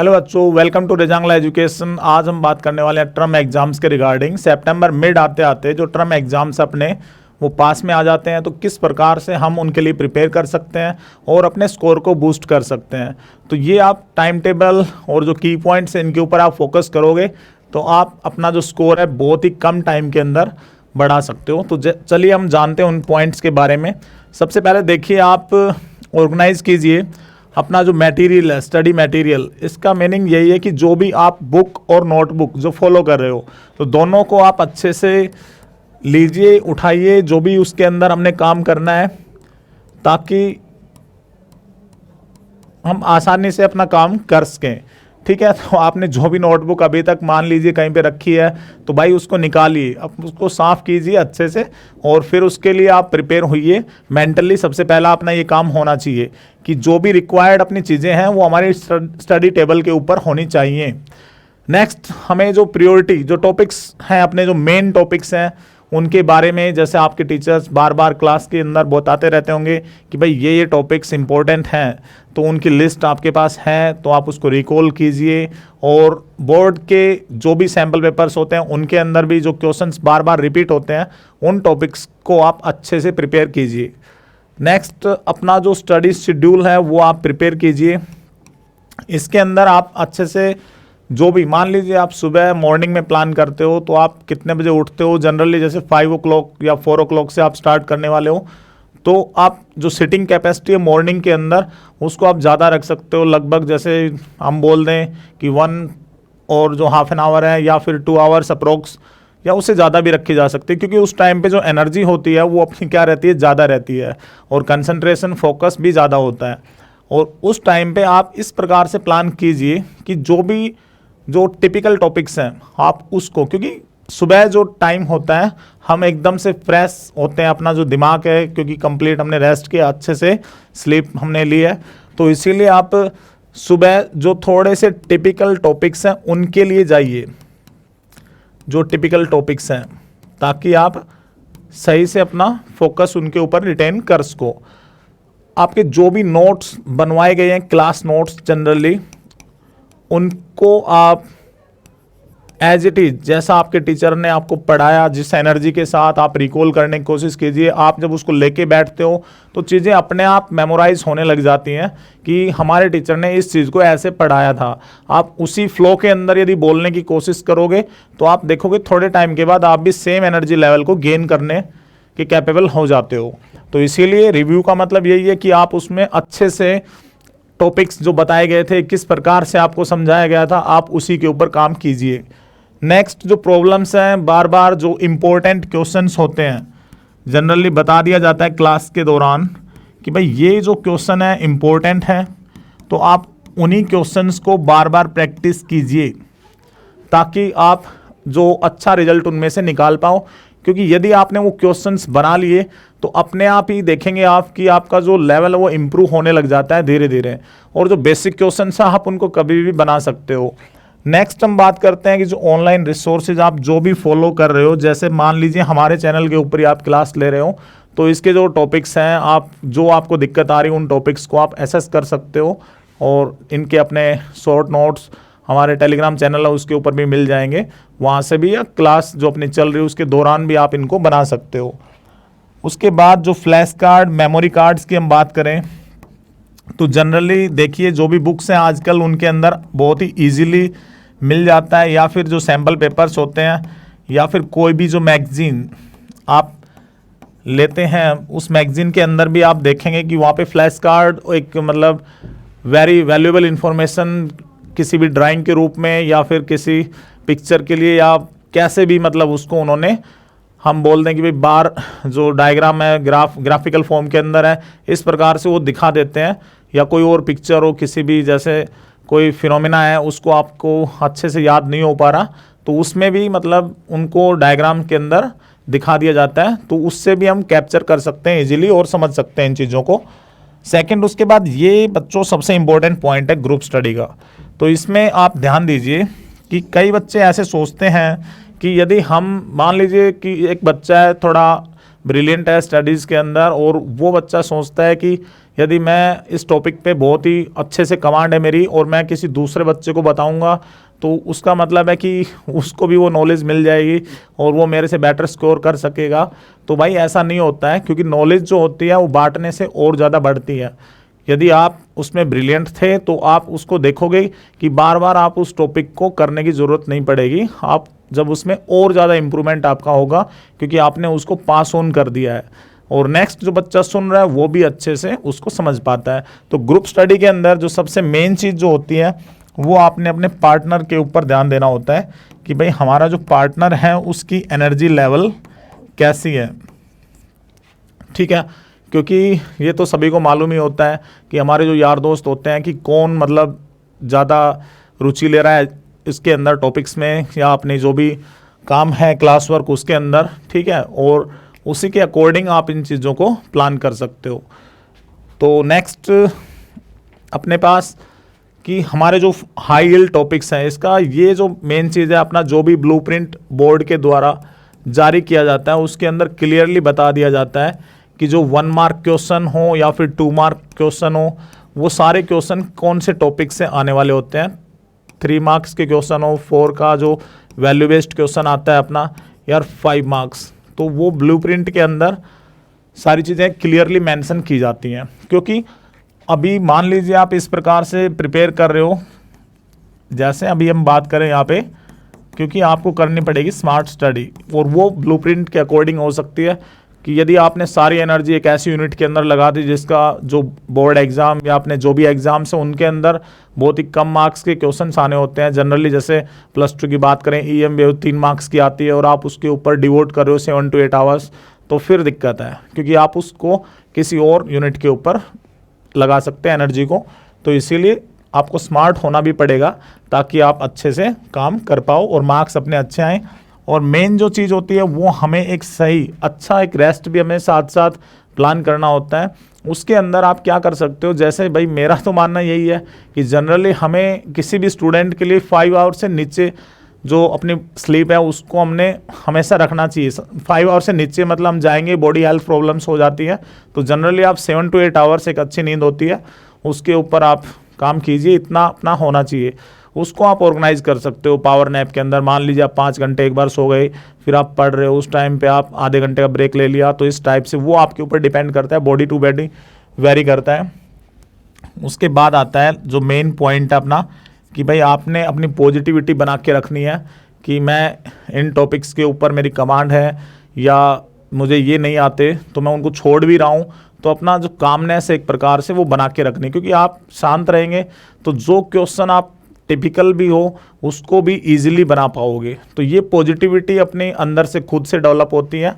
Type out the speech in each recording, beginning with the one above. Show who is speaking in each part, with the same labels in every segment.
Speaker 1: Hello बच्चों, welcome to Rezang La education. आज हम बात करने वाले हैं टर्म एग्जाम्स के रिगार्डिंग। सितंबर मिड आते आते जो टर्म एग्जाम्स अपने वो पास में आ जाते हैं, तो किस प्रकार से हम उनके लिए प्रिपेयर कर सकते हैं और अपने स्कोर को बूस्ट कर सकते हैं। तो ये आप टाइम टेबल और जो की पॉइंट्स हैं इनके ऊपर आप फोकस करोगे तो आप अपना जो स्कोर है बहुत ही कम टाइम के अंदर बढ़ा सकते हो। तो चलिए हम जानते हैं उन पॉइंट्स के बारे में। सबसे पहले देखिए, आप ऑर्गेनाइज कीजिए अपना जो मटेरियल है, स्टडी मटेरियल। इसका मीनिंग यही है कि जो भी आप बुक और नोटबुक जो फॉलो कर रहे हो तो दोनों को आप अच्छे से लीजिए, उठाइए, जो भी उसके अंदर हमने काम करना है, ताकि हम आसानी से अपना काम कर सकें। ठीक है, तो आपने जो भी नोटबुक अभी तक मान लीजिए कहीं पे रखी है तो भाई उसको निकालिए, अब उसको साफ़ कीजिए अच्छे से, और फिर उसके लिए आप प्रिपेयर होइए मेंटली। सबसे पहला अपना ये काम होना चाहिए कि जो भी रिक्वायर्ड अपनी चीज़ें हैं वो हमारी स्टडी टेबल के ऊपर होनी चाहिए। नेक्स्ट, हमें जो प्रायोरिटी जो टॉपिक्स हैं, अपने जो मेन टॉपिक्स हैं उनके बारे में, जैसे आपके टीचर्स बार बार क्लास के अंदर बताते रहते होंगे कि भाई ये टॉपिक्स इंपॉर्टेंट हैं, तो उनकी लिस्ट आपके पास है तो आप उसको रिकॉल कीजिए। और बोर्ड के जो भी सैम्पल पेपर्स होते हैं उनके अंदर भी जो क्वेश्चंस बार बार रिपीट होते हैं उन टॉपिक्स को आप अच्छे से प्रिपेयर कीजिए। नेक्स्ट, अपना जो स्टडी शेड्यूल है वो आप प्रिपेयर कीजिए। इसके अंदर आप अच्छे से जो भी, मान लीजिए आप सुबह मॉर्निंग में प्लान करते हो तो आप कितने बजे उठते हो, जनरली जैसे 5 o'clock या 4 o'clock से आप स्टार्ट करने वाले हो, तो आप जो सिटिंग कैपेसिटी है मॉर्निंग के अंदर उसको आप ज़्यादा रख सकते हो। लगभग जैसे हम बोल दें कि 1 और जो हाफ एन आवर है या फिर 2 hours अप्रोक्स, या उससे ज़्यादा भी रखी जा सकती है, क्योंकि उस टाइम पे जो एनर्जी होती है वो अपनी क्या रहती है, ज़्यादा रहती है, और कंसंट्रेशन फोकस भी ज़्यादा होता है। और उस टाइम पे आप इस प्रकार से प्लान कीजिए कि जो टिपिकल टॉपिक्स हैं आप उसको, क्योंकि सुबह जो टाइम होता है हम एकदम से फ्रेश होते हैं, अपना जो दिमाग है क्योंकि कंप्लीट हमने रेस्ट किया, अच्छे से स्लीप हमने ली है, तो इसीलिए आप सुबह जो थोड़े से टिपिकल टॉपिक्स हैं उनके लिए जाइए, जो टिपिकल टॉपिक्स हैं, ताकि आप सही से अपना फोकस उनके ऊपर रिटेन कर सको। आपके जो भी नोट्स बनवाए गए हैं, क्लास नोट्स जनरली, उनको आप एज इट इज जैसा आपके टीचर ने आपको पढ़ाया, जिस एनर्जी के साथ आप रिकॉल करने की कोशिश कीजिए। आप जब उसको लेके बैठते हो तो चीज़ें अपने आप मेमोराइज होने लग जाती हैं कि हमारे टीचर ने इस चीज़ को ऐसे पढ़ाया था। आप उसी फ्लो के अंदर यदि बोलने की कोशिश करोगे तो आप देखोगे थोड़े टाइम के बाद आप भी सेम एनर्जी लेवल को गेन करने के कैपेबल हो जाते हो। तो इसीलिए रिव्यू का मतलब यही है कि आप उसमें अच्छे से टॉपिक्स जो बताए गए थे, किस प्रकार से आपको समझाया गया था, आप उसी के ऊपर काम कीजिए। नेक्स्ट, जो प्रॉब्लम्स हैं, बार बार जो इम्पोर्टेंट क्वेश्चंस होते हैं, जनरली बता दिया जाता है क्लास के दौरान कि भाई ये जो क्वेश्चन है इम्पोर्टेंट है, तो आप उन्हीं क्वेश्चंस को बार बार प्रैक्टिस कीजिए ताकि आप जो अच्छा रिजल्ट उनमें से निकाल पाओ। क्योंकि यदि आपने वो क्वेश्चंस बना लिए तो अपने आप ही देखेंगे आप कि आपका जो लेवल है वो इम्प्रूव होने लग जाता है धीरे धीरे, और जो बेसिक क्वेश्चंस हैं आप उनको कभी भी बना सकते हो। नेक्स्ट हम बात करते हैं कि जो ऑनलाइन रिसोर्सेज आप जो भी फॉलो कर रहे हो, जैसे मान लीजिए हमारे चैनल के ऊपर ही आप क्लास ले रहे हो, तो इसके जो टॉपिक्स हैं, आप जो आपको दिक्कत आ रही है उन टॉपिक्स को आप एसेस कर सकते हो, और इनके अपने शॉर्ट नोट्स हमारे टेलीग्राम चैनल है उसके ऊपर भी मिल जाएंगे, वहाँ से भी, या क्लास जो अपनी चल रही है उसके दौरान भी आप इनको बना सकते हो। उसके बाद जो फ्लैश कार्ड, मेमोरी कार्ड्स की हम बात करें तो जनरली देखिए जो भी बुक्स हैं आजकल उनके अंदर बहुत ही ईजीली मिल जाता है, या फिर जो सैम्पल पेपर्स होते हैं, या फिर कोई भी जो मैगजीन आप लेते हैं उस मैगजीन के अंदर भी आप देखेंगे कि वहाँ पे फ्लैश कार्ड एक मतलब वेरी वैल्यूएबल इंफॉर्मेशन किसी भी ड्राइंग के रूप में या फिर किसी पिक्चर के लिए, या कैसे भी मतलब उसको उन्होंने, हम बोल दें कि भाई बार जो डायग्राम है ग्राफिकल फॉर्म के अंदर है, इस प्रकार से वो दिखा देते हैं, या कोई और पिक्चर हो, किसी भी जैसे कोई फिनोमिना है उसको आपको अच्छे से याद नहीं हो पा रहा तो उसमें भी मतलब उनको डायग्राम के अंदर दिखा दिया जाता है, तो उससे भी हम कैप्चर कर सकते हैं इजीली और समझ सकते हैं इन चीज़ों को। सेकंड, उसके बाद ये बच्चों सबसे इम्पोर्टेंट पॉइंट है ग्रुप स्टडी का। तो इसमें आप ध्यान दीजिए कि कई बच्चे ऐसे सोचते हैं कि यदि हम मान लीजिए कि एक बच्चा है थोड़ा ब्रिलियंट है स्टडीज़ के अंदर, और वो बच्चा सोचता है कि यदि मैं इस टॉपिक पे बहुत ही अच्छे से कमांड है मेरी और मैं किसी दूसरे बच्चे को बताऊंगा तो उसका मतलब है कि उसको भी वो नॉलेज मिल जाएगी और वो मेरे से बेटर स्कोर कर सकेगा। तो भाई ऐसा नहीं होता है, क्योंकि नॉलेज जो होती है वो बांटने से और ज़्यादा बढ़ती है। यदि आप उसमें ब्रिलियंट थे तो आप उसको देखोगे कि बार बार आप उस टॉपिक को करने की ज़रूरत नहीं पड़ेगी, आप जब उसमें और ज़्यादा इम्प्रूवमेंट आपका होगा क्योंकि आपने उसको पास ऑन कर दिया है और नेक्स्ट जो बच्चा सुन रहा है वो भी अच्छे से उसको समझ पाता है। तो ग्रुप स्टडी के अंदर जो सबसे मेन चीज़ जो होती है वो आपने अपने पार्टनर के ऊपर ध्यान देना होता है कि भाई हमारा जो पार्टनर है उसकी एनर्जी लेवल कैसी है, ठीक है। क्योंकि ये तो सभी को मालूम ही होता है कि हमारे जो यार दोस्त होते हैं कि कौन मतलब ज़्यादा रुचि ले रहा है इसके अंदर टॉपिक्स में या अपने जो भी काम है क्लास वर्क उसके अंदर, ठीक है, और उसी के अकॉर्डिंग आप इन चीज़ों को प्लान कर सकते हो। तो नेक्स्ट अपने पास कि हमारे जो हाई यील्ड टॉपिक्स हैं इसका ये जो मेन चीज़ है, अपना जो भी ब्लूप्रिंट बोर्ड के द्वारा जारी किया जाता है उसके अंदर क्लियरली बता दिया जाता है कि जो 1 मार्क क्वेश्चन हो या फिर 2 मार्क क्वेश्चन हो वो सारे क्वेश्चन कौन से टॉपिक से आने वाले होते हैं। 3 मार्क्स के क्वेश्चन हो, 4 का जो वैल्यू बेस्ड क्वेश्चन आता है अपना, यार 5 मार्क्स, तो वो ब्लूप्रिंट के अंदर सारी चीज़ें क्लियरली मेंशन की जाती हैं। क्योंकि अभी मान लीजिए आप इस प्रकार से प्रिपेयर कर रहे हो, जैसे अभी हम बात करें यहाँ पे, क्योंकि आपको करनी पड़ेगी स्मार्ट स्टडी और वो ब्लूप्रिंट के अकॉर्डिंग हो सकती है कि यदि आपने सारी एनर्जी एक ऐसी यूनिट के अंदर लगा दी जिसका जो बोर्ड एग्जाम या आपने जो भी एग्जाम्स है उनके अंदर बहुत ही कम मार्क्स के क्वेश्चंस आने होते हैं। जनरली जैसे +2 की बात करें, EM 3 मार्क्स की आती है और आप उसके ऊपर डिवोट कर रहे हो 7 to 8 आवर्स, तो फिर दिक्कत है क्योंकि आप उसको किसी और यूनिट के ऊपर लगा सकते हैं एनर्जी को। तो इसीलिए आपको स्मार्ट होना भी पड़ेगा ताकि आप अच्छे से काम कर पाओ और मार्क्स अपने अच्छे आएँ। और मेन जो चीज़ होती है वो हमें एक सही अच्छा एक रेस्ट भी हमें साथ साथ प्लान करना होता है। उसके अंदर आप क्या कर सकते हो, जैसे भाई मेरा तो मानना यही है कि जनरली हमें किसी भी स्टूडेंट के लिए 5 आवर से नीचे जो अपनी स्लीप है उसको हमने हमेशा रखना चाहिए। 5 आवर से नीचे मतलब हम जाएंगे बॉडी हेल्थ प्रॉब्लम्स हो जाती है। तो जनरली आप 7 to 8 आवर्स एक अच्छी नींद होती है, उसके ऊपर आप काम कीजिए, इतना अपना होना चाहिए। उसको आप ऑर्गेनाइज कर सकते हो पावर नैप के अंदर। मान लीजिए आप 5 घंटे एक बार सो गए, फिर आप पढ़ रहे हो, उस टाइम पे आप आधे घंटे का ब्रेक ले लिया, तो इस टाइप से वो आपके ऊपर डिपेंड करता है, बॉडी टू बॉडी वेरी करता है। उसके बाद आता है जो मेन पॉइंट है अपना कि भाई आपने अपनी पॉजिटिविटी बना के रखनी है कि मैं इन टॉपिक्स के ऊपर मेरी कमांड है या मुझे ये नहीं आते तो मैं उनको छोड़ भी रहा हूँ। तो अपना जो कामनेस है एक प्रकार से वो बना के रखनी, क्योंकि आप शांत रहेंगे तो जो क्वेश्चन आप टिपिकल भी हो उसको भी इजीली बना पाओगे। तो ये पॉजिटिविटी अपने अंदर से खुद से डेवलप होती है,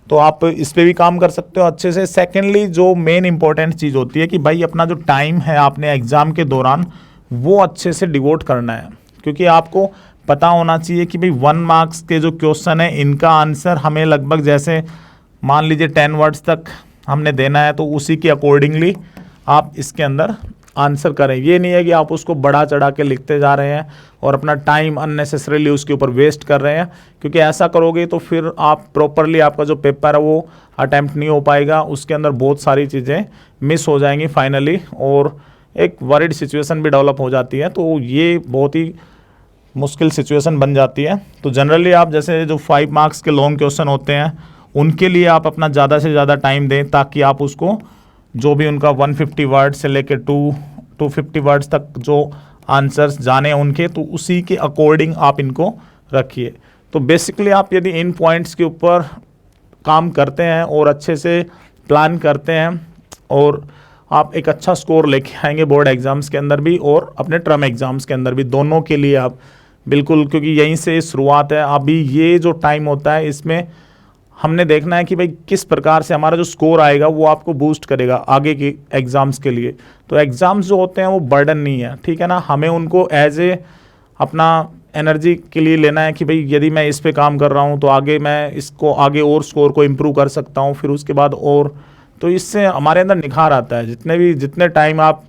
Speaker 1: तो आप इस पे भी काम कर सकते हो अच्छे से। सेकेंडली जो मेन इंपॉर्टेंट चीज़ होती है कि भाई अपना जो टाइम है आपने एग्ज़ाम के दौरान वो अच्छे से डिवोट करना है, क्योंकि आपको पता होना चाहिए कि भाई 1 मार्क्स के जो क्वेश्चन है इनका आंसर हमें लगभग जैसे मान लीजिए 10 वर्ड्स तक हमने देना है, तो उसी के अकॉर्डिंगली आप इसके अंदर आंसर करें। ये नहीं है कि आप उसको बढ़ा चढ़ा के लिखते जा रहे हैं और अपना टाइम अननेसेसरीली उसके ऊपर वेस्ट कर रहे हैं, क्योंकि ऐसा करोगे तो फिर आप प्रॉपरली आपका जो पेपर है वो अटैम्प्ट नहीं हो पाएगा, उसके अंदर बहुत सारी चीज़ें मिस हो जाएंगी फाइनली और एक वरीड सिचुएशन भी डेवलप हो जाती है। तो ये बहुत ही मुश्किल सिचुएशन बन जाती है। तो जनरली आप जैसे जो 5 मार्क्स के लॉन्ग क्वेश्चन होते हैं उनके लिए आप अपना ज़्यादा से ज़्यादा टाइम दें, ताकि आप उसको जो भी उनका 150 वर्ड से लेकर 250 वर्ड्स तक जो आंसर्स जाने उनके, तो उसी के अकॉर्डिंग आप इनको रखिए। तो बेसिकली आप यदि इन पॉइंट्स के ऊपर काम करते हैं और अच्छे से प्लान करते हैं और आप एक अच्छा स्कोर लेके आएंगे बोर्ड एग्ज़ाम्स के अंदर भी और अपने टर्म एग्ज़ाम्स के अंदर भी, दोनों के लिए आप बिल्कुल, क्योंकि यहीं से शुरुआत है। अभी ये जो टाइम होता है इसमें हमने देखना है कि भाई किस प्रकार से हमारा जो स्कोर आएगा वो आपको बूस्ट करेगा आगे के एग्ज़ाम्स के लिए। तो एग्ज़ाम्स जो होते हैं वो बर्डन नहीं है, ठीक है ना, हमें उनको एज ए अपना एनर्जी के लिए लेना है कि भाई यदि मैं इस पे काम कर रहा हूँ तो आगे मैं इसको आगे और स्कोर को इम्प्रूव कर सकता हूँ, फिर उसके बाद और, तो इससे हमारे अंदर निखार आता है। जितने टाइम आप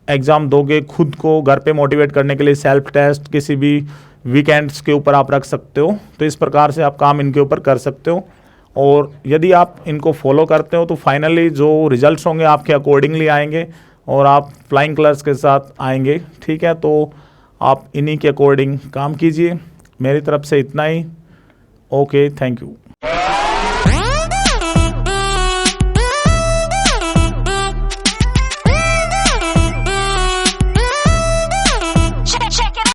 Speaker 1: एग्ज़ाम दोगे, खुद को घर पे मोटिवेट करने के लिए सेल्फ टेस्ट किसी भी वीकेंड्स के ऊपर आप रख सकते हो। तो इस प्रकार से आप काम इनके ऊपर कर सकते हो। और यदि आप इनको फॉलो करते हो तो फाइनली जो रिजल्ट्स होंगे आपके अकॉर्डिंगली आएंगे और आप फ्लाइंग कलर्स के साथ आएंगे। ठीक है, तो आप इन्हीं के अकॉर्डिंग काम कीजिए। मेरी तरफ से इतना ही। Okay, thank you.